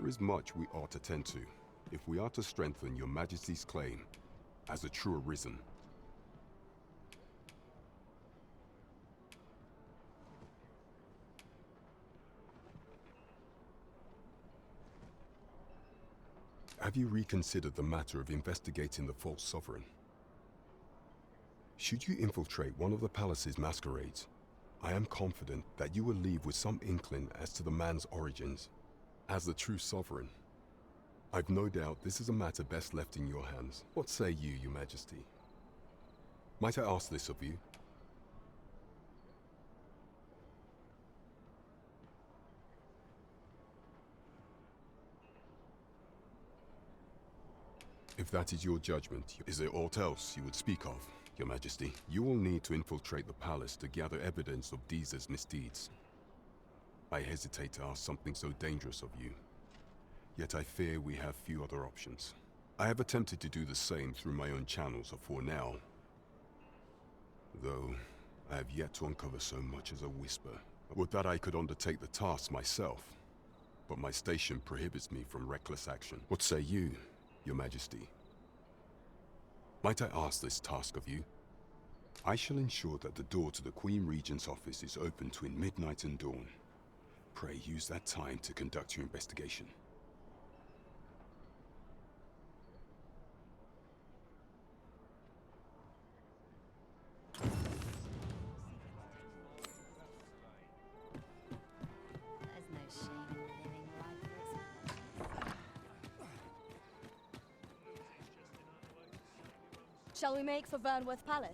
There is much we ought to tend to, if we are to strengthen your Majesty's claim as a true Arisen. Have you reconsidered the matter of investigating the false sovereign? Should you infiltrate one of the palace's masquerades, I am confident that you will leave with some inkling as to the man's origins. As the true sovereign, I've no doubt this is a matter best left in your hands. What say you, Your Majesty? Might I ask this of you? If that is your judgment, is there aught else you would speak of, Your Majesty? You will need to infiltrate the palace to gather evidence of Deez's misdeeds. I hesitate to ask something so dangerous of you, yet I fear we have few other options. I have attempted to do the same through my own channels afore now, though I have yet to uncover so much as a whisper. Would that I could undertake the task myself, but my station prohibits me from reckless action. What say you, Your Majesty? Might I ask this task of you? I shall ensure that the door to the Queen Regent's office is open between midnight and dawn. Pray use that time to conduct your investigation. There's no shame in living life. Shall we make for Vernworth Palace?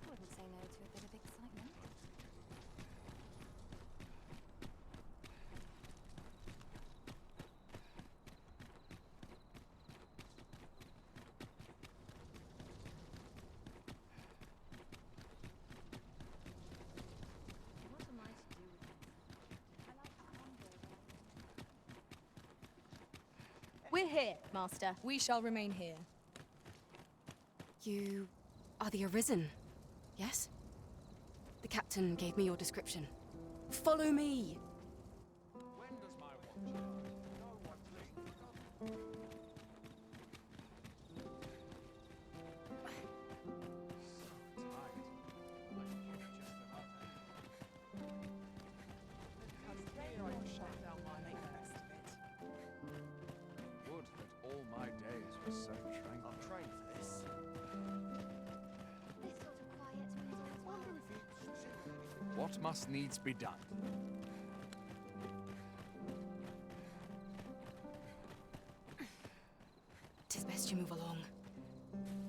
Wouldn't say no to a bit of excitement. What am I to do with this? I like to wander. We're here, Master. We shall remain here. You are the Arisen, yes? The captain gave me your description. Follow me! When does my watch? No one, please. So tired. My head just about to shut down my make the best of it. Would that all my days were so tranquil. I'm trained for this. This sort of quiet bit as well. What must needs be done? Tis best you move along.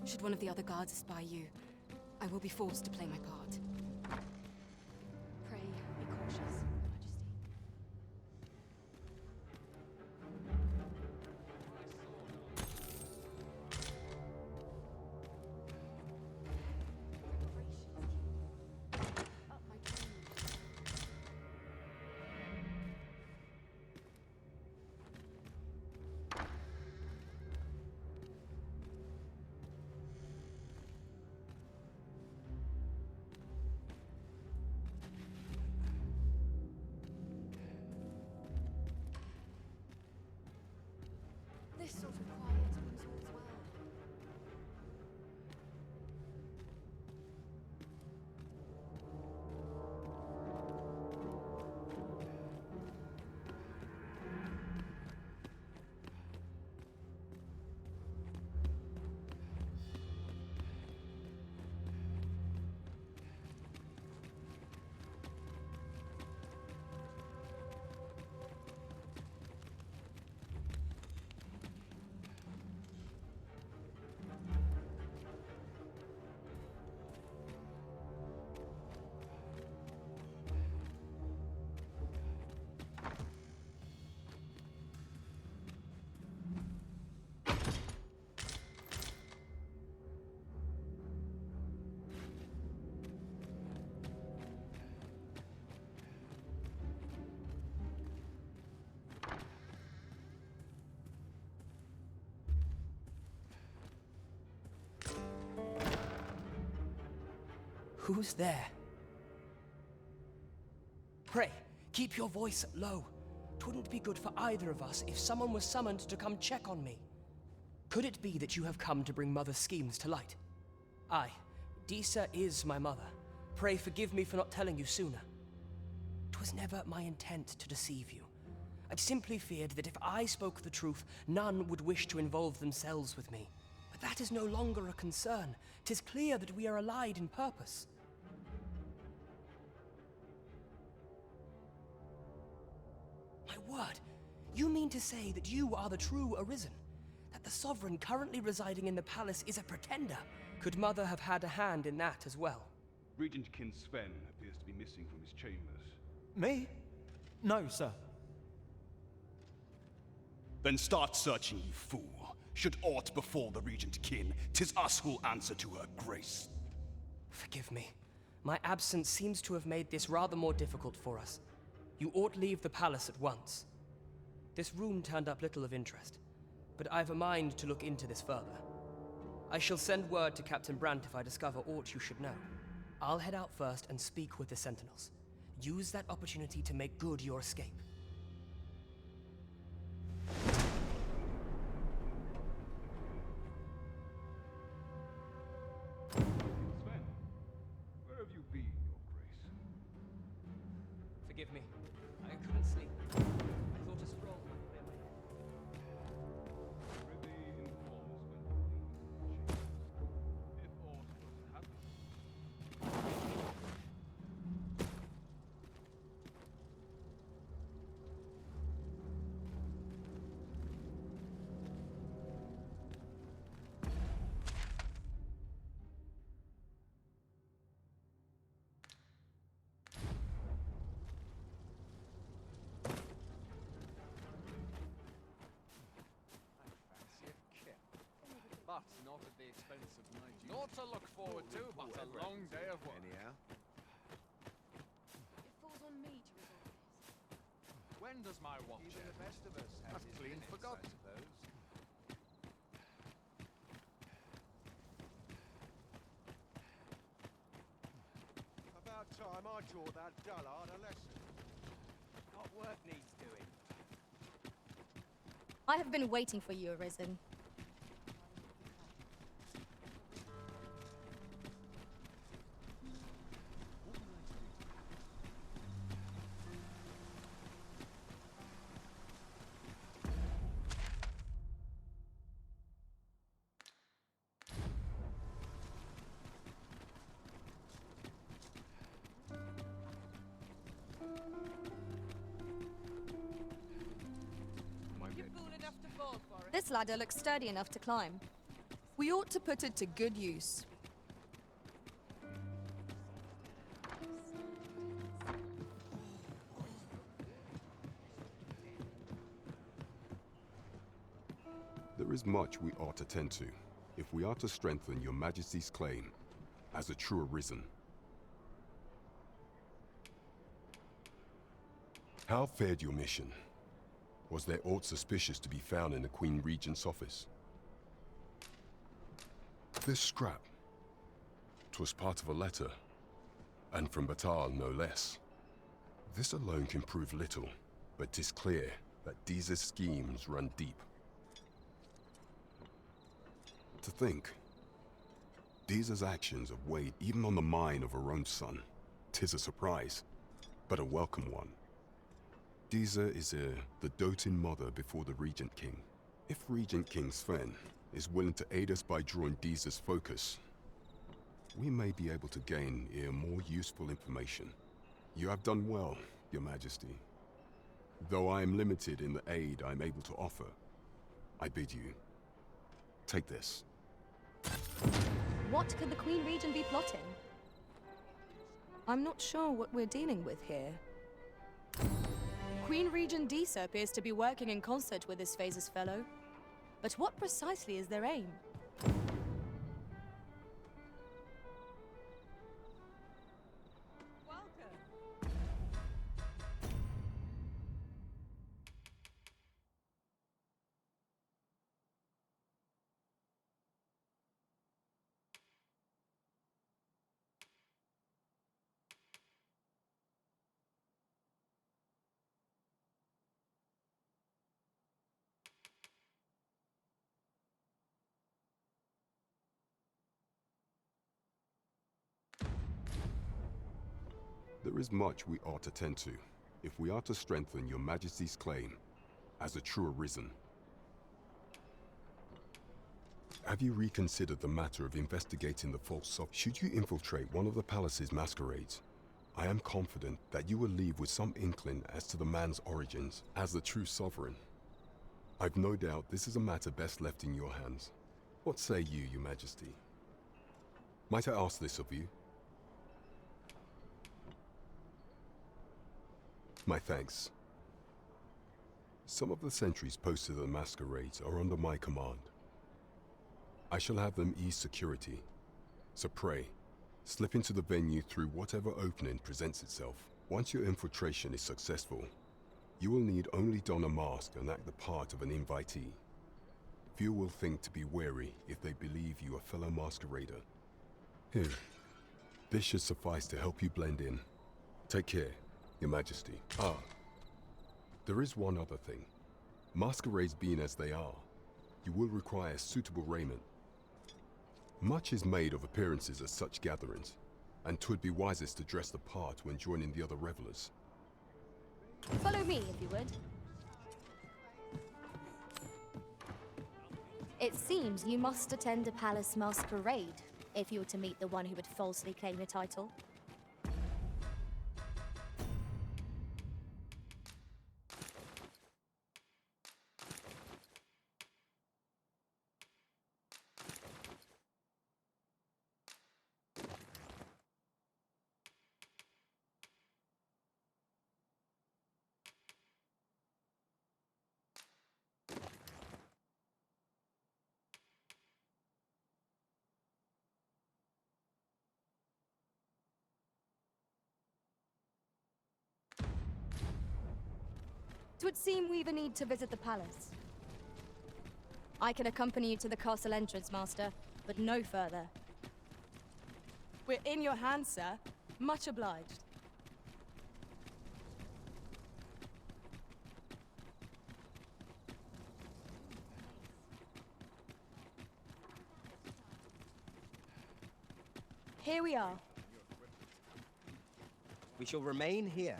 Should one of the other guards espy you, I will be forced to play my part. Pray, be cautious, Majesty. Up my game. This sort of quiet means all's well. Who's there? Pray, Keep your voice low. 'Twouldn't be good for either of us if someone was summoned to come check on me. Could it be that you have come to bring Mother's schemes to light? Aye, Disa is my mother. Pray forgive me for not telling you sooner. 'Twas never my intent to deceive you. I'd simply feared that if I spoke the truth, none would wish to involve themselves with me. But that is no longer a concern. 'Tis clear that we are allied in purpose. My word, you mean to say that you are the true Arisen? That the Sovereign currently residing in the palace is a pretender? Could Mother have had a hand in that as well? Regent Kin Sven appears to be missing from his chambers. Me? No, sir. Then start searching, you fool. Should aught befall the Regent Kin, 'tis us who'll answer to her grace. Forgive me. My absence seems to have made this rather more difficult for us. You ought leave the palace at once. This room turned up little of interest, but I've a mind to look into this further. I shall send word to Captain Brandt if I discover aught you should know. I'll head out first and speak with the Sentinels. Use that opportunity to make good your escape. Sven, where have you been, Your Grace? Forgive me. I couldn't sleep. I thought a stroll might clear my head. Prithee inform us when you leave the chamber. If aught was to happen. Fancy a kip. But not at the expense of my duty. Naught to look forward to, but a long day of work. Anyhow. It falls on me to resolve this. When does my watch Even end? the best of us has I've his clean limits, forgotten. I suppose. About time I taught that dullard a lesson. What work needs doing? I have been waiting for you, Arisen. This ladder looks sturdy enough to climb. We ought to put it to good use. There is much we ought to tend to, if we are to strengthen your Majesty's claim as a true Arisen. How fared your mission? Was there aught suspicious to be found in the Queen Regent's office? This scrap. 'Twas part of a letter, and from Batal no less. This alone can prove little, but 'tis clear that Diza's schemes run deep. To think, Diza's actions have weighed even on the mind of her own son. 'Tis a surprise, but a welcome one. Diza is the doting mother before the Regent King. If Regent King Sven is willing to aid us by drawing Diza's focus, we may be able to gain more useful information. You have done well, Your Majesty. Though I am limited in the aid I'm able to offer, I bid you, take this. What could the Queen Regent be plotting? I'm not sure what we're dealing with here. Queen Regent Disa appears to be working in concert with this Phases fellow. But what precisely is their aim? is much we ought to tend to, if we are to strengthen your Majesty's claim as a true Arisen. Have you reconsidered the matter of investigating the false sovereign? Should you infiltrate one of the palace's masquerades, I am confident that you will leave with some inkling as to the man's origins as the true sovereign. I've no doubt this is a matter best left in your hands. What say you, Your Majesty? Might I ask this of you? My thanks. Some of the sentries posted at the masquerades are under my command. I shall have them ease security, so pray, slip into the venue through whatever opening presents itself. Once your infiltration is successful, you will need only don a mask and act the part of an invitee. Few will think to be wary if they believe you a fellow masquerader. Here, this should suffice to help you blend in. Take care, Your Majesty. Ah, there is one other thing. Masquerades being as they are, you will require suitable raiment. Much is made of appearances at such gatherings, and 'twould be wisest to dress the part when joining the other revelers. Follow me, if you would. It seems you must attend a palace masquerade if you were to meet the one who would falsely claim the title. Twould seem we've a need to visit the palace. I can accompany you to the castle entrance, Master, but no further. We're in your hands, sir. Much obliged. Here we are. We shall remain here.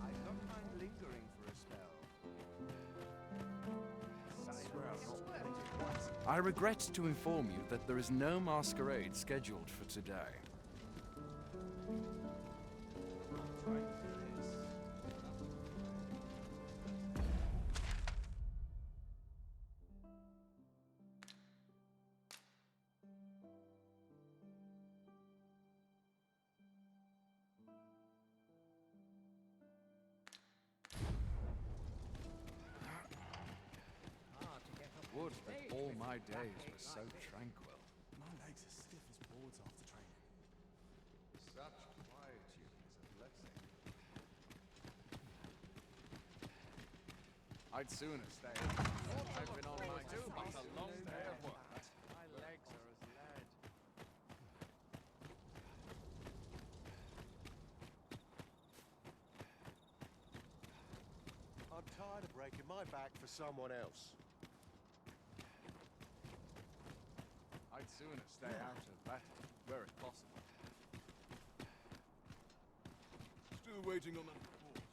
I don't mind lingering for a spell. I regret to inform you that there is no masquerade scheduled for today. Would that all my days were so tranquil. My legs are stiff as boards after training. Such quietude is a blessing. I'd sooner stay at home. I've been on my two, but a long day of work. My legs are as lead. I'm tired of breaking my back for someone else. I'd sooner stay out of battle, where it's possible. Still waiting on that report.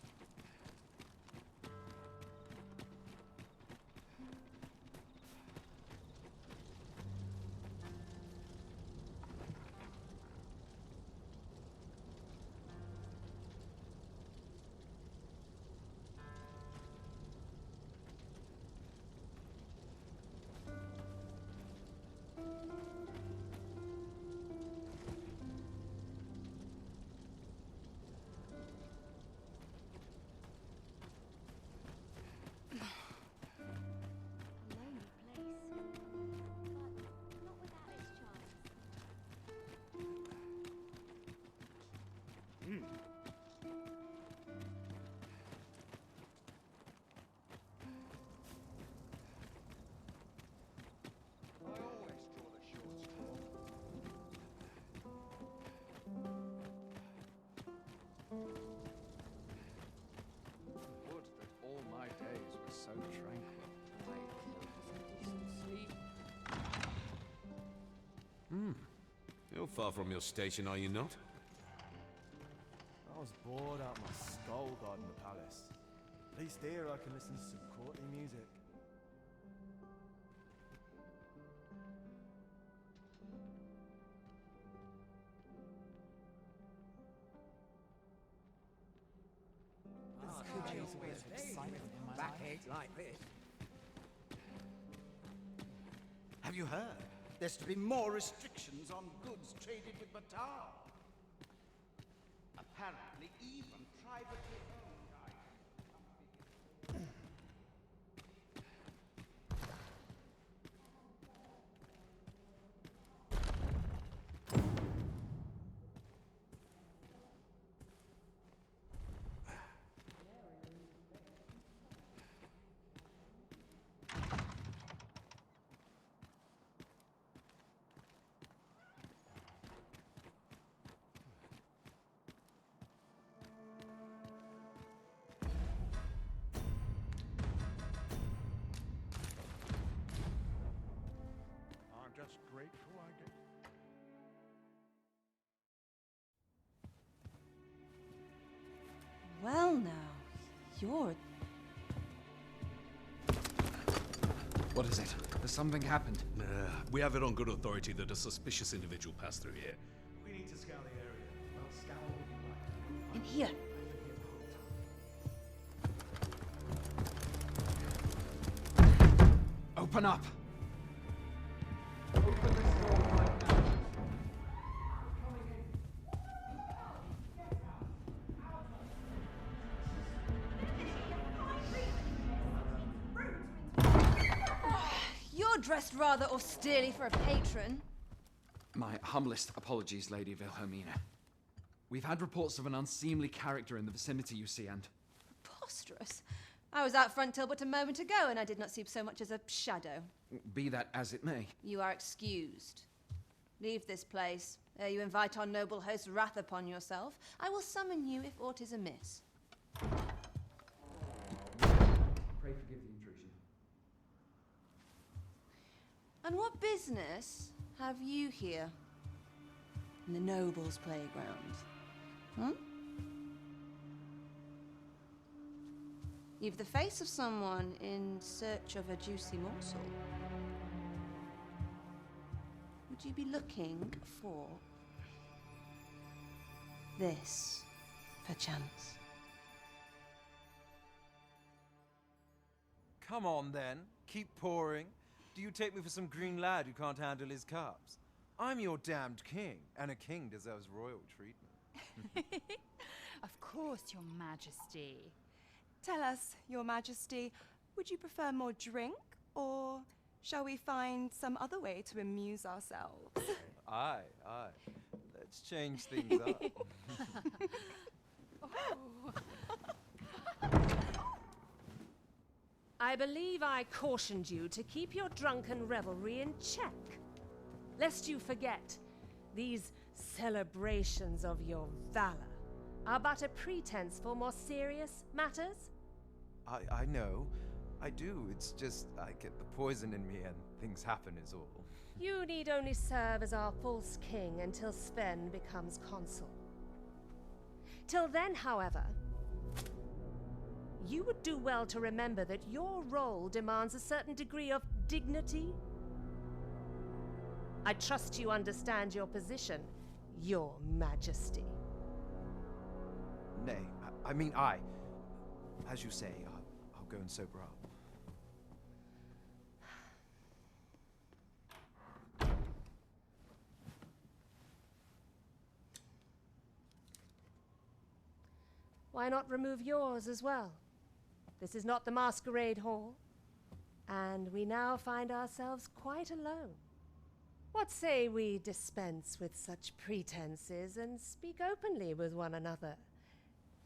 far from your station, are you not? I was bored out my skull guarding the palace. At least here I can listen to some courtly music. Backache like this. Have you heard? There's to be more restrictions on goods traded with Batar. Apparently, even privately owned items. I'm just grateful I get. Well now, you're... What is it? Has something happened? We have it on good authority that a suspicious individual passed through here. We need to scour the area. Well, scour will be right. in here. Open up! You're dressed rather austerely for a patron. My humblest apologies, Lady Wilhelmina. We've had reports of an unseemly character in the vicinity, you see, and... Preposterous. I was out front till but a moment ago, and I did not see so much as a shadow. Be that as it may. You are excused. Leave this place, ere you invite our noble host's wrath upon yourself. I will summon you if aught is amiss. Pray forgive the intrusion. And what business have you here? In the nobles' playground? Hmm? You've the face of someone in search of a juicy morsel. Would you be looking for this, perchance? Come on, then. Keep pouring. Do you take me for some green lad who can't handle his cups? I'm your damned king, and a king deserves royal treatment. Of course, Your Majesty. Tell us, Your Majesty, would you prefer more drink, or shall we find some other way to amuse ourselves? Aye. Let's change things up. I believe I cautioned you to keep your drunken revelry in check, lest you forget these celebrations of your valor are but a pretense for more serious matters. I know. I do. It's just I get the poison in me and things happen is all. You need only serve as our false king until Sven becomes consul. Till then, however, you would do well to remember that your role demands a certain degree of dignity. I trust you understand your position, Your Majesty. Nay, I mean, as you say, I'll go and sober up. Why not remove yours as well? This is not the masquerade hall, and we now find ourselves quite alone. What say we dispense with such pretenses and speak openly with one another,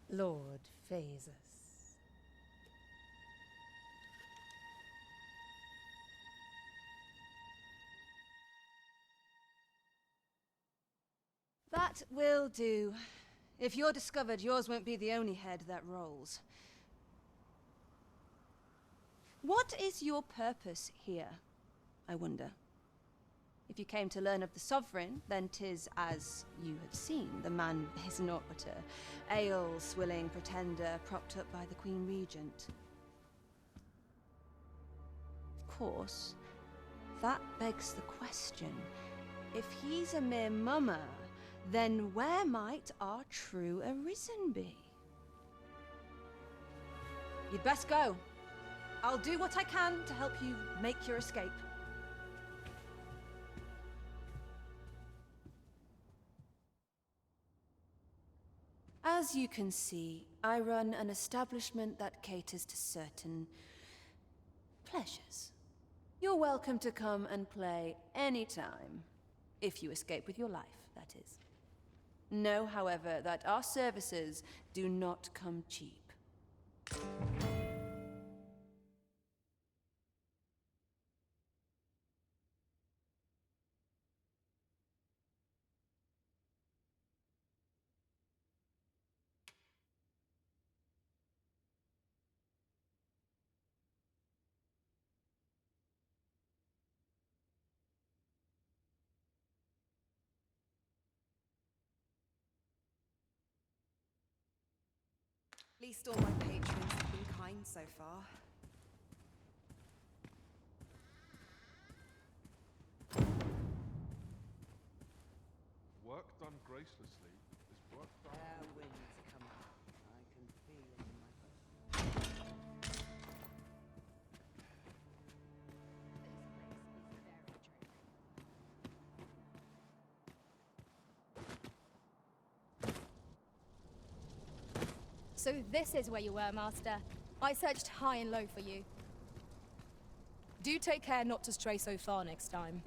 Lord Phasus? That will do. If you're discovered, yours won't be the only head that rolls. What is your purpose here, I wonder? If you came to learn of the Sovereign, then 'tis as you have seen. The man is naught but a ale-swilling pretender propped up by the Queen Regent. Of course, that begs the question. If he's a mere mummer, then where might our true Arisen be? You'd best go. I'll do what I can to help you make your escape. As you can see, I run an establishment that caters to certain pleasures. You're welcome to come and play anytime, if you escape with your life, that is. Know, however, that our services do not come cheap. At least all my patrons have been kind so far. Work done gracelessly is work done. Winds come up. I can feel it in my bones. So this is where you were, Master. I searched high and low for you. Do take care not to stray so far next time.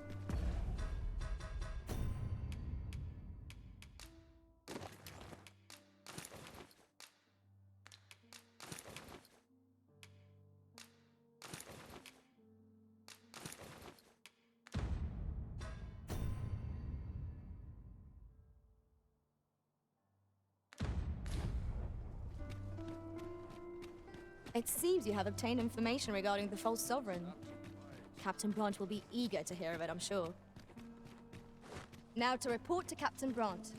It seems you have obtained information regarding the false sovereign. Captain Brant will be eager to hear of it, I'm sure. Now to report to Captain Brant.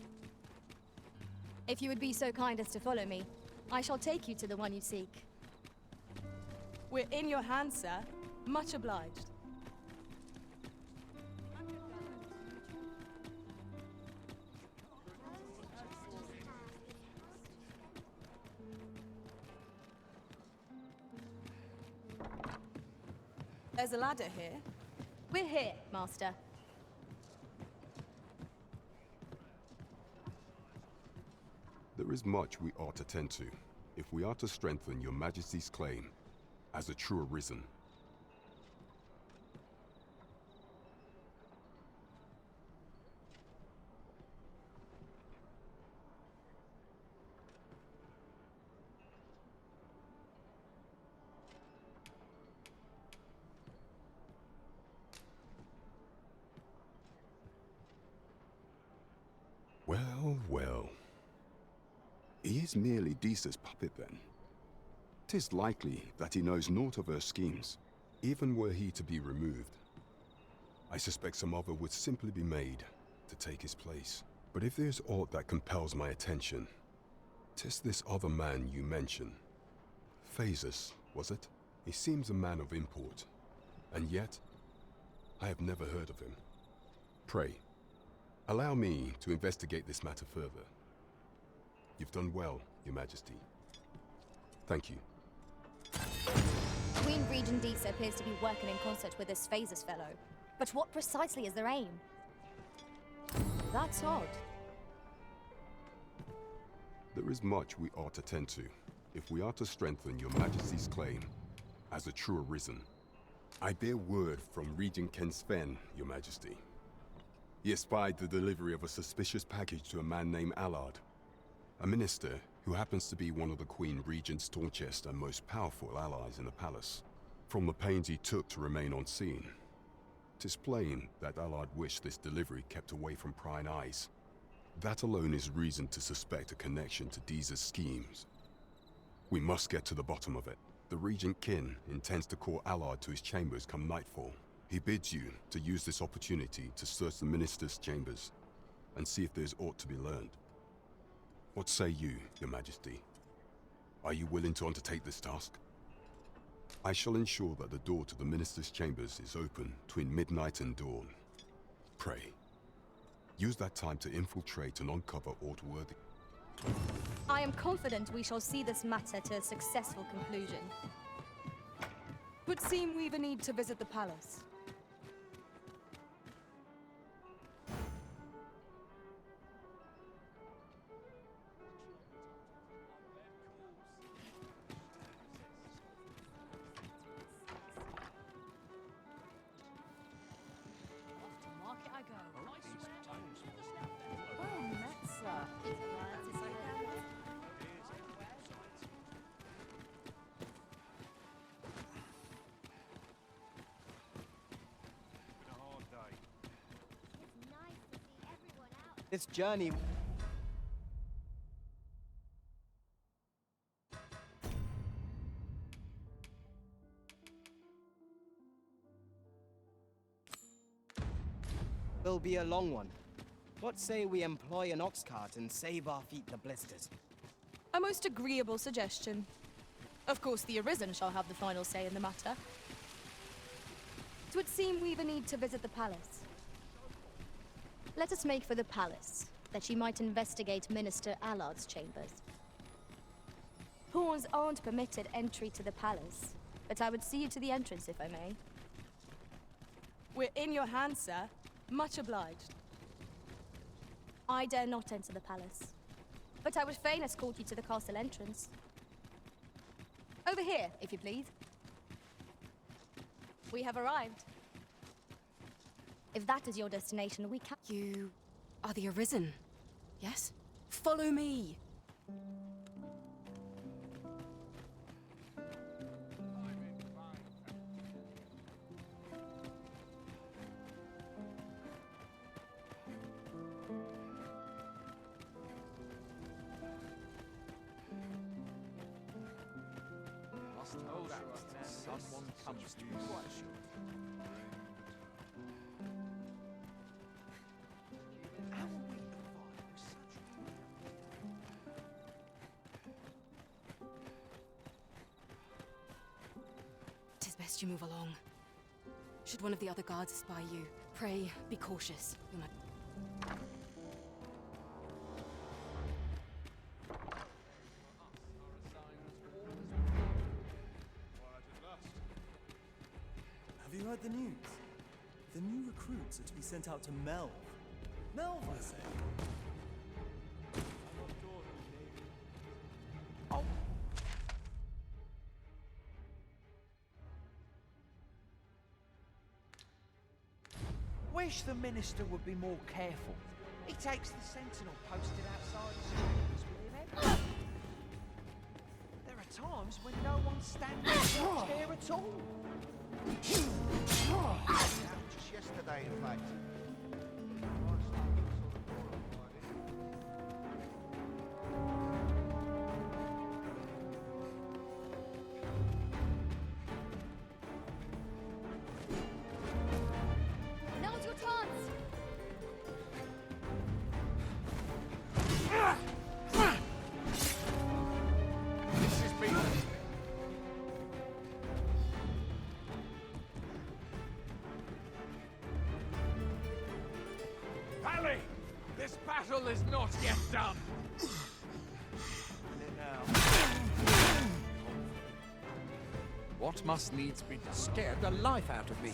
If you would be so kind as to follow me, I shall take you to the one you seek. We're in your hands, sir. Much obliged. There's a ladder here. We're here, Master. There is much we ought to tend to, if we are to strengthen your Majesty's claim as a true Arisen. Well, well. He is merely Disa's puppet, then. 'Tis likely that he knows naught of her schemes, even were he to be removed. I suspect some other would simply be made to take his place. But if there's aught that compels my attention, 'tis this other man you mention. Phasus, was it? He seems a man of import, and yet I have never heard of him. Pray, allow me to investigate this matter further. You've done well, Your Majesty. Thank you. Queen Regent Disa appears to be working in concert with this Phasus fellow. But what precisely is their aim? That's odd. There is much we ought to tend to, if we are to strengthen Your Majesty's claim as a true Arisen. I bear word from Regent Ken Sven, Your Majesty. He espied the delivery of a suspicious package to a man named Allard, a minister who happens to be one of the Queen Regent's staunchest and most powerful allies in the palace. From the pains he took to remain on scene, 'tis plain that Allard wished this delivery kept away from prying eyes. That alone is reason to suspect a connection to Disa's schemes. We must get to the bottom of it. The Regent Kin intends to call Allard to his chambers come nightfall. He bids you to use this opportunity to search the minister's chambers and see if there's aught to be learned. What say you, Your Majesty? Are you willing to undertake this task? I shall ensure that the door to the minister's chambers is open between midnight and dawn. Pray, use that time to infiltrate and uncover aught worthy. I am confident we shall see this matter to a successful conclusion. Would seem we even need to visit the palace. This journey... will be a long one. What say we employ an ox cart and save our feet the blisters? A most agreeable suggestion. Of course, the Arisen shall have the final say in the matter. It would seem we even need to visit the palace. Let us make for the palace, that she might investigate Minister Allard's chambers. Pawns aren't permitted entry to the palace, but I would see you to the entrance if I may. We're in your hands, sir. Much obliged. I dare not enter the palace, But I would fain escort you to the castle entrance. Over here, if you please. We have arrived. If that is your destination, we can... You are the Arisen, yes? Follow me! Hold out till someone comes to you. Tis best you move along. Should one of the other guards spy you, pray be cautious. You're not... Have you heard the news? The new recruits are to be sent out to Melv. Melv, I say. Wish the minister would be more careful. He takes the sentinel posted outside his chambers with him. There are times when no one's standing here at all. Just yesterday, in fact. Now's your chance! This has been... Valley! This battle is not yet done! What must needs be done? Scared the life out of me.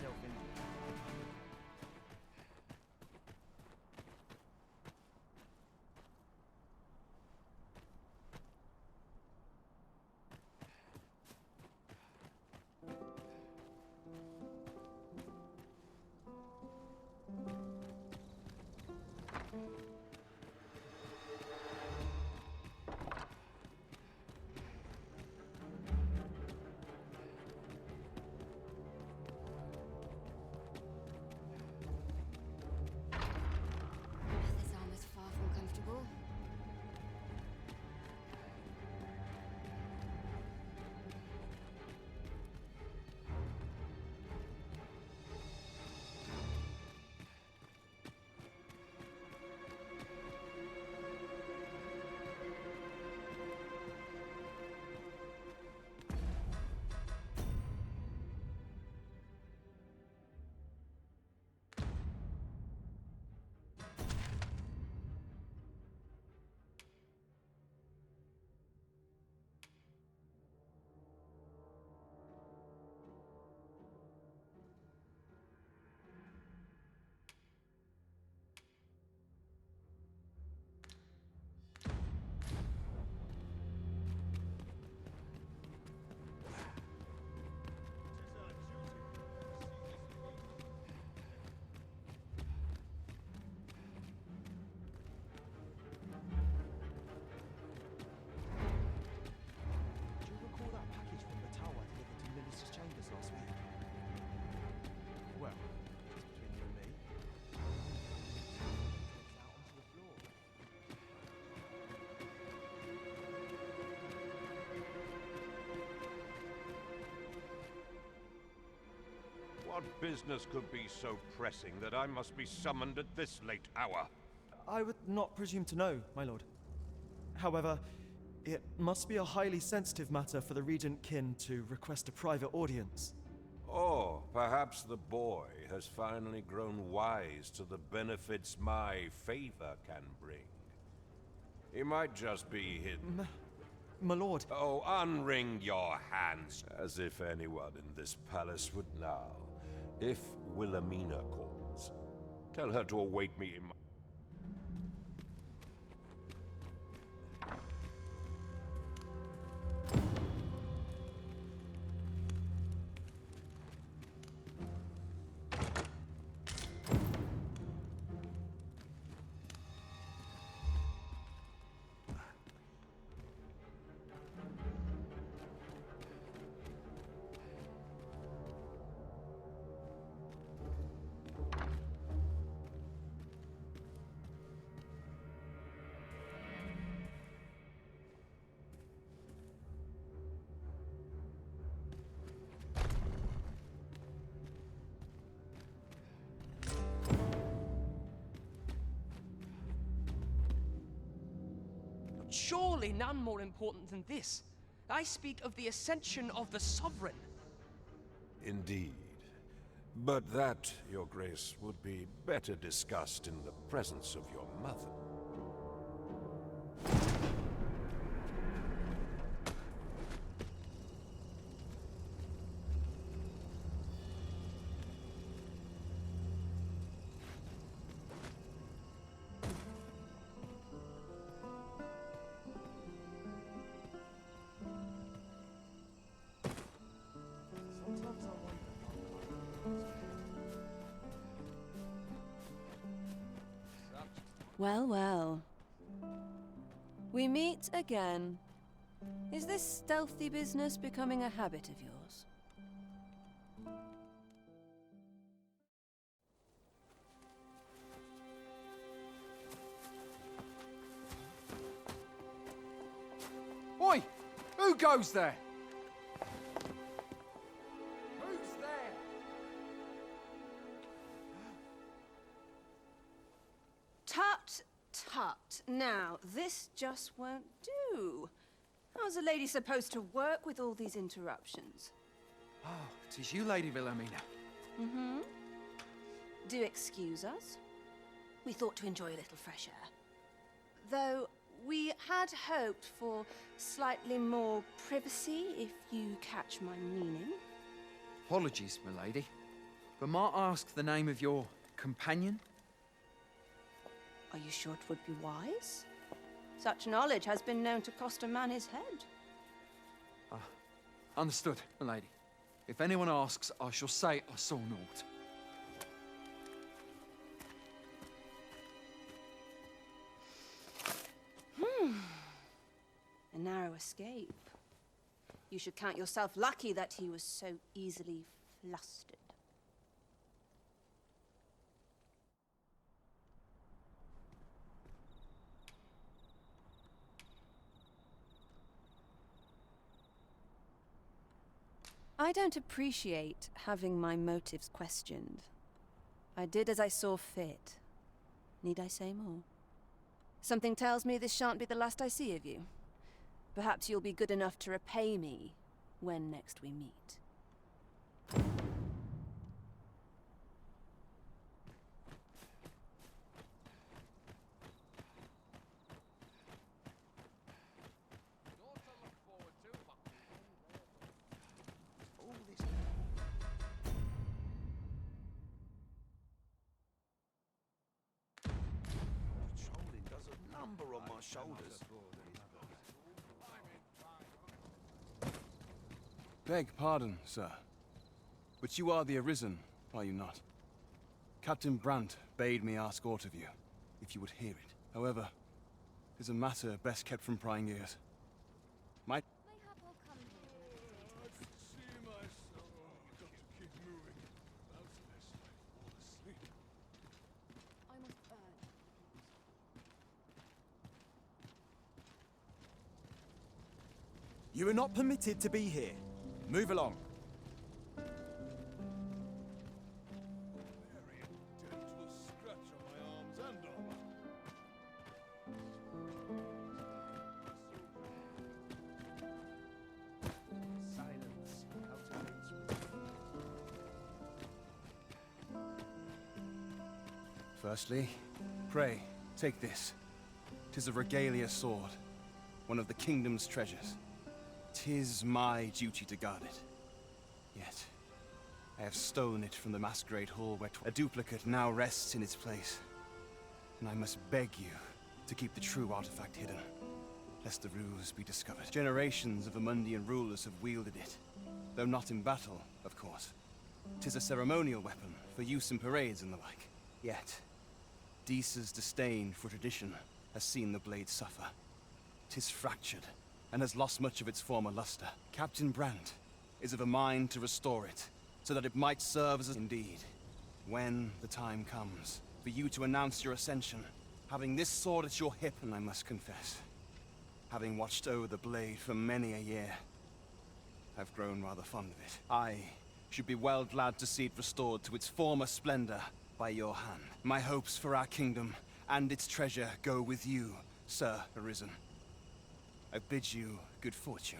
What business could be so pressing that I must be summoned at this late hour? I would not presume to know, my lord. However, it must be a highly sensitive matter for the Regent Kin to request a private audience. Or perhaps the boy has finally grown wise to the benefits my favor can bring. He might just be hidden. My lord. Oh, unwring your hands, as if anyone in this palace would now. If Wilhelmina calls, tell her to await me in my... Surely none more important than this. I speak of the ascension of the Sovereign. Indeed. But that, Your Grace, would be better discussed in the presence of your mother. Well, well. We meet again. Is this stealthy business becoming a habit of yours? Oi! Who goes there? Who's there? Tut, tut. Now, this just won't do. How's a lady supposed to work with all these interruptions? Oh, 'tis you, Lady Wilhelmina. Mm-hmm. Do excuse us. We thought to enjoy a little fresh air. Though we had hoped for slightly more privacy, if you catch my meaning. Apologies, milady. But might I ask the name of your companion? Are you sure it would be wise? Such knowledge has been known to cost a man his head. Understood, milady. If anyone asks, I shall say I saw naught. A narrow escape. You should count yourself lucky that he was so easily flustered. I don't appreciate having my motives questioned. I did as I saw fit. Need I say more? Something tells me this shan't be the last I see of you. Perhaps you'll be good enough to repay me when next we meet. Patrolling does a number on my shoulders. Beg pardon, sir. But you are the Arisen, are you not? Captain Brandt bade me ask aught of you, if you would hear it. However, 'tis a matter best kept from prying ears. My... You are not permitted to be here. Move along. Firstly, pray, take this. 'Tis a regalia sword, one of the kingdom's treasures. 'Tis my duty to guard it. Yet, I have stolen it from the Masquerade Hall where a duplicate now rests in its place. And I must beg you to keep the true artifact hidden, lest the ruse be discovered. Generations of Amundian rulers have wielded it, though not in battle, of course. 'Tis a ceremonial weapon for use in parades and the like. Yet, Disa's disdain for tradition has seen the blade suffer. 'Tis fractured, and has lost much of its former luster. Captain Brandt is of a mind to restore it, so that it might serve as indeed, when the time comes, for you to announce your ascension, having this sword at your hip, and I must confess, having watched over the blade for many a year, I've grown rather fond of it. I should be well glad to see it restored to its former splendor by your hand. My hopes for our kingdom and its treasure go with you, Sir Arisen. I bid you good fortune.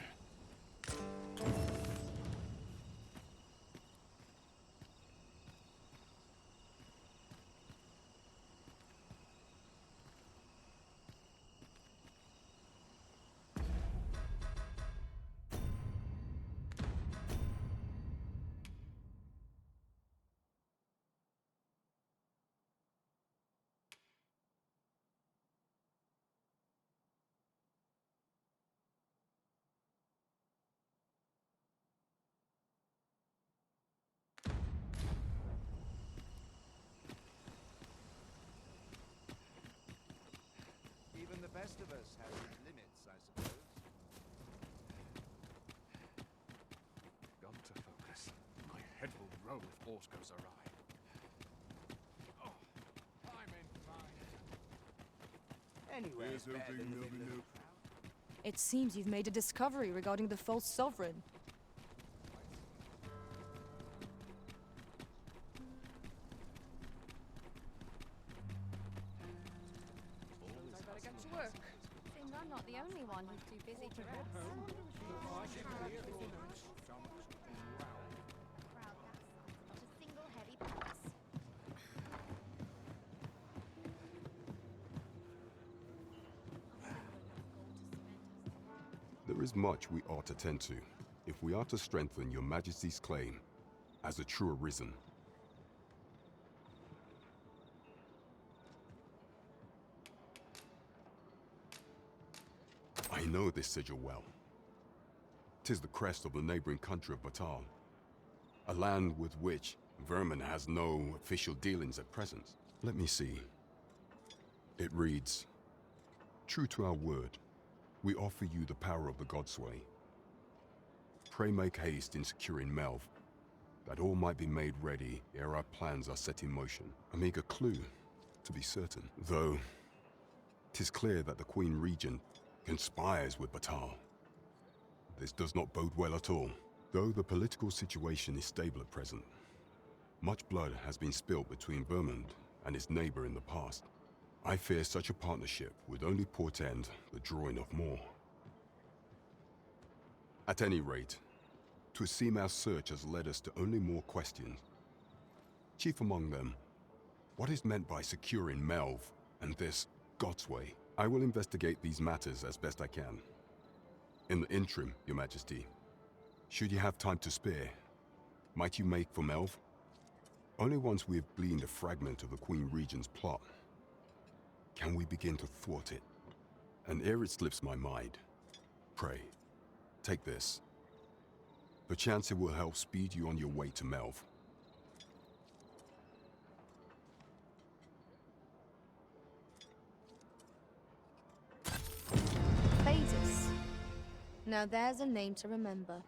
Even the best of us have its limits, I suppose. Got to focus. My head will roll if aught goes awry. Oh, I'm in mine. Anyway, Here's better hoping than the there'll be middle no... of the crowd. It seems you've made a discovery regarding the false sovereign. I better get to work. Seems I'm not the only one who's too busy to rest. Crowd that size, not a single heavy palace. There is much we ought to tend to, if we are to strengthen your Majesty's claim as a true Arisen. I know this sigil well. 'Tis the crest of the neighboring country of Batal, a land with which Vermin has no official dealings at present. Let me see. It reads, "True to our word, we offer you the power of the Godsway. Pray make haste in securing Melv, that all might be made ready ere our plans are set in motion." A meager clue, to be certain, though 'tis clear that the Queen Regent conspires with Batal. This does not bode well at all. Though the political situation is stable at present, much blood has been spilt between Vermund and its neighbor in the past. I fear such a partnership would only portend the drawing of more. At any rate, 'twould seem our search has led us to only more questions. Chief among them, what is meant by securing Melv and this Godsway? I will investigate these matters as best I can. In the interim, Your Majesty, should you have time to spare, might you make for Melv? Only once we have gleaned a fragment of the Queen Regent's plot can we begin to thwart it. And ere it slips my mind, pray, take this. Perchance it will help speed you on your way to Melv. Phaedrus. Now there's a name to remember.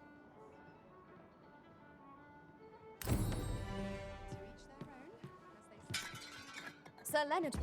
Sir Leonard.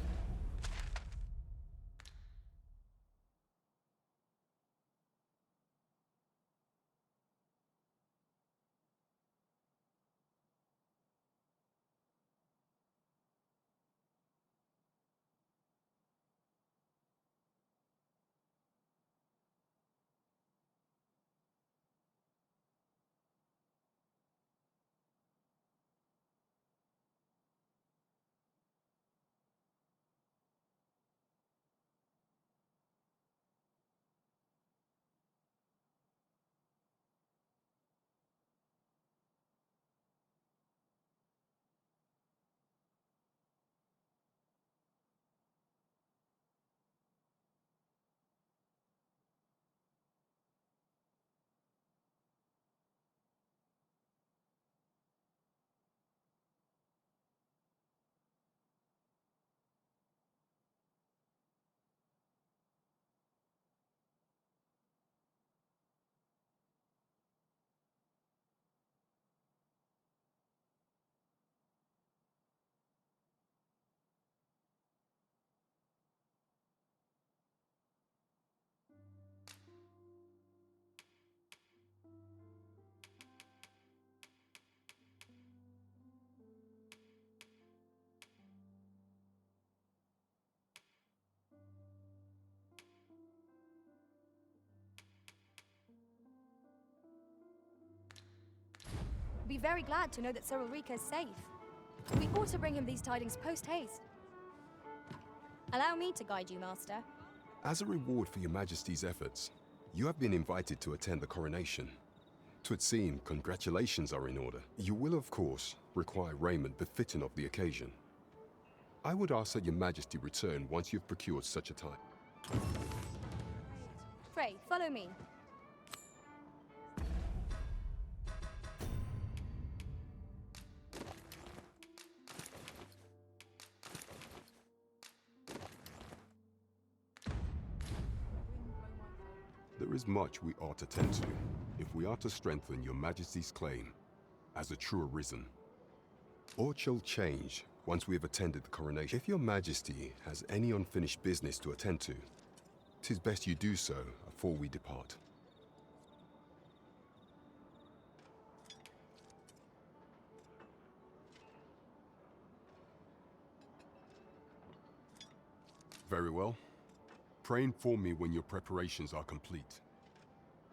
be very glad to know that Sir Ulrika is safe. We ought to bring him these tidings post-haste. Allow me to guide you, Master. As a reward for your Majesty's efforts, you have been invited to attend the coronation. 'Twould seem congratulations are in order. You will, of course, require raiment befitting of the occasion. I would ask that your Majesty return once you've procured such a time. Pray, follow me. There is much we ought to tend to, if we are to strengthen your Majesty's claim as a true arisen. Aught shall change once we have attended the coronation. If your Majesty has any unfinished business to attend to, 'tis best you do so afore we depart. Very well. Pray inform me when your preparations are complete.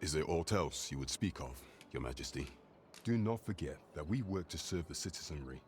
Is there aught else you would speak of, your Majesty? Do not forget that we work to serve the citizenry.